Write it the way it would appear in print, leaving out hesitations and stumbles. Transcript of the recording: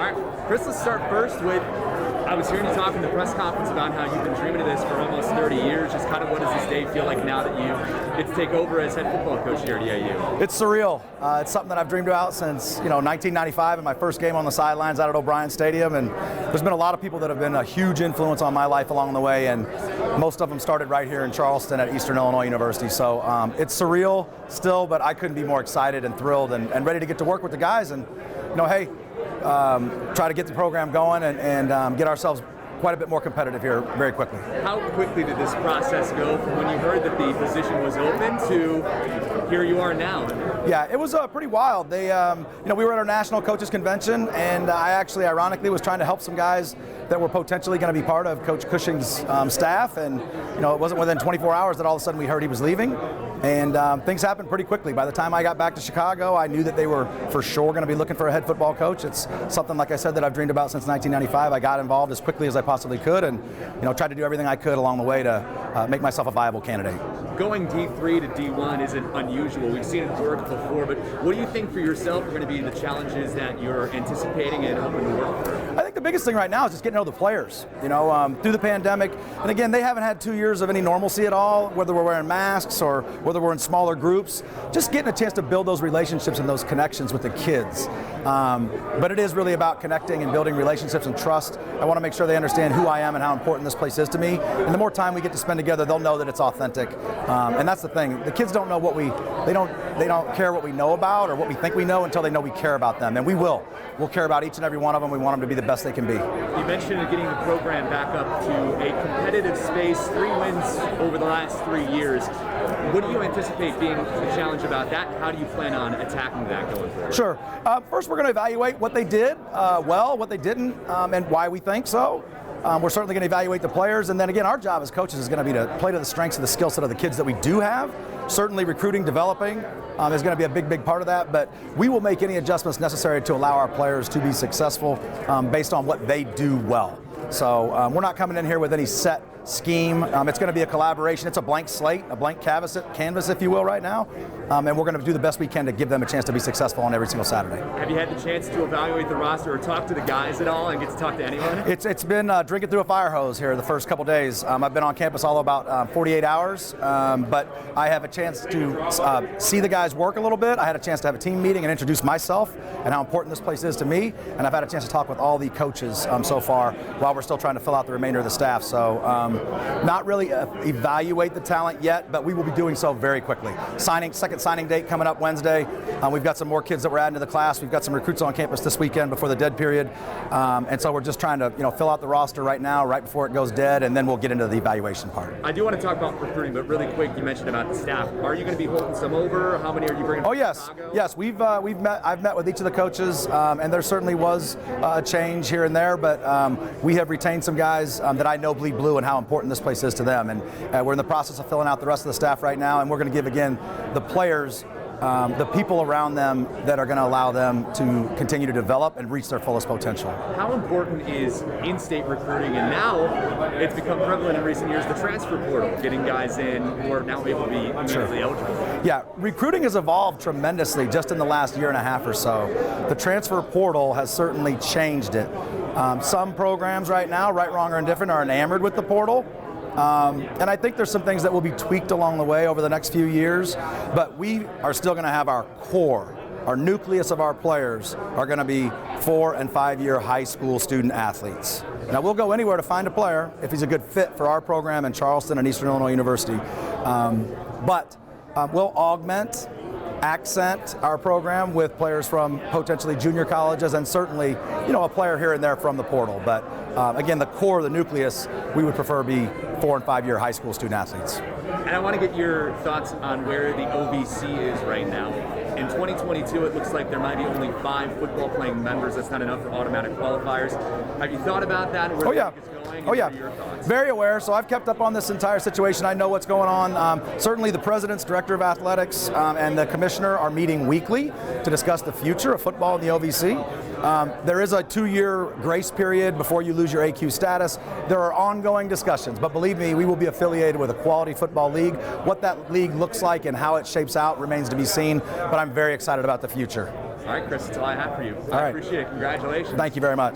right, Chris, let's start first with, I was hearing you talk in the press conference about how you've been dreaming of this for almost 30 years. Just kind of what does this day feel like now that you get to take over as head football coach here at EIU? It's surreal. It's something that I've dreamed about since 1995 in my first game on the sidelines out at O'Brien Stadium. And there's been a lot of people that have been a huge influence on my life along the way. And most of them started right here in Charleston at Eastern Illinois University. So it's surreal still, but I couldn't be more excited and thrilled and ready to get to work with the guys. And, hey, try to get the program going and get ourselves quite a bit more competitive here very quickly. How quickly did this process go from when you heard that the position was open to here you are now? Yeah, it was pretty wild. They, we were at our national coaches convention, and I actually, ironically, was trying to help some guys that were potentially going to be part of Coach Cushing's staff, and it wasn't within 24 hours that all of a sudden we heard he was leaving. And things happened pretty quickly. By the time I got back to Chicago, I knew that they were for sure going to be looking for a head football coach. It's something, like I said, that I've dreamed about since 1995. I got involved as quickly as I possibly could and tried to do everything I could along the way to make myself a viable candidate. Going D3 to D1 isn't unusual. We've seen it work before, but what do you think for yourself are going to be the challenges that you're anticipating and hoping to work through? I think the biggest thing right now is just getting to know the players. Through the pandemic, and again, they haven't had 2 years of any normalcy at all, whether we're wearing masks or whether we're in smaller groups. Just getting a chance to build those relationships and those connections with the kids. But it is really about connecting and building relationships and trust. I want to make sure they understand who I am and how important this place is to me. And the more time we get to spend together, they'll know that it's authentic. And that's the thing. The kids don't know they don't care what we know about or what we think we know until they know we care about them. And we will. We'll care about each and every one of them. We want them to be the best they can be. You mentioned getting the program back up to a competitive space, 3 wins over the last 3 years. What do you anticipate being the challenge about that? How do you plan on attacking that going forward? Sure. First, we're going to evaluate what they did well, what they didn't, and why we think so. We're certainly going to evaluate the players, and then again, our job as coaches is going to be to play to the strengths and the skill set of the kids that we do have. Certainly recruiting, developing is going to be a big part of that, but we will make any adjustments necessary to allow our players to be successful based on what they do well. So we're not coming in here with any set scheme. It's going to be a collaboration. It's a blank slate, a blank canvas, if you will, right now. And we're going to do the best we can to give them a chance to be successful on every single Saturday. Have you had the chance to evaluate the roster or talk to the guys at all and get to talk to anyone? It's been drinking through a fire hose here the first couple days. I've been on campus all about 48 hours, but I have a chance to see the guys work a little bit. I had a chance to have a team meeting and introduce myself and how important this place is to me. And I've had a chance to talk with all the coaches so far while we're still trying to fill out the remainder of the staff. So not really evaluate the talent yet, but we will be doing so very quickly. Second signing date coming up Wednesday. We've got some more kids that we're adding to the class. We've got some recruits on campus this weekend before the dead period. And so we're just trying to fill out the roster right now, right before it goes dead, and then we'll get into the evaluation part. I do want to talk about recruiting, but really quick, you mentioned about the staff. Are you going to be holding some over? How many are you bringing? Oh yes, Chicago? Yes. I've met with each of the coaches, and there certainly was a change here and there, but we have retained some guys that I know bleed blue and how important this place is to them. And we're in the process of filling out the rest of the staff right now, and we're going to give, again, the players the people around them that are going to allow them to continue to develop and reach their fullest potential. How important is in-state recruiting, and now it's become prevalent in recent years, the transfer portal, getting guys in who are now able to be immediately eligible? Yeah, recruiting has evolved tremendously just in the last year and a half or so. The transfer portal has certainly changed it. Some programs right now, right, wrong, or indifferent, are enamored with the portal. And I think there's some things that will be tweaked along the way over the next few years, but we are still going to have our core. Our nucleus of our players are going to be 4- and 5-year high school student athletes. Now, we'll go anywhere to find a player if he's a good fit for our program in Charleston and Eastern Illinois University. But we'll augment, accent our program with players from potentially junior colleges and certainly, a player here and there from the portal. But again, the core, the nucleus, we would prefer be 4- and 5-year high school student athletes. And I want to get your thoughts on where the OVC is right now. In 2022, it looks like there might be only 5 football playing members. That's not enough for automatic qualifiers. Have you thought about that? And where it's going? Oh yeah, your thoughts? Very aware. So I've kept up on this entire situation. I know what's going on. Certainly the president's director of athletics and the commissioner are meeting weekly to discuss the future of football in the OVC. There is a 2-year grace period before you lose your AQ status. There are ongoing discussions, but believe me, we will be affiliated with a quality football league. What that league looks like and how it shapes out remains to be seen, but I'm very excited about the future. All right, Chris, that's all I have for you. All I right. appreciate it. Congratulations. Thank you very much.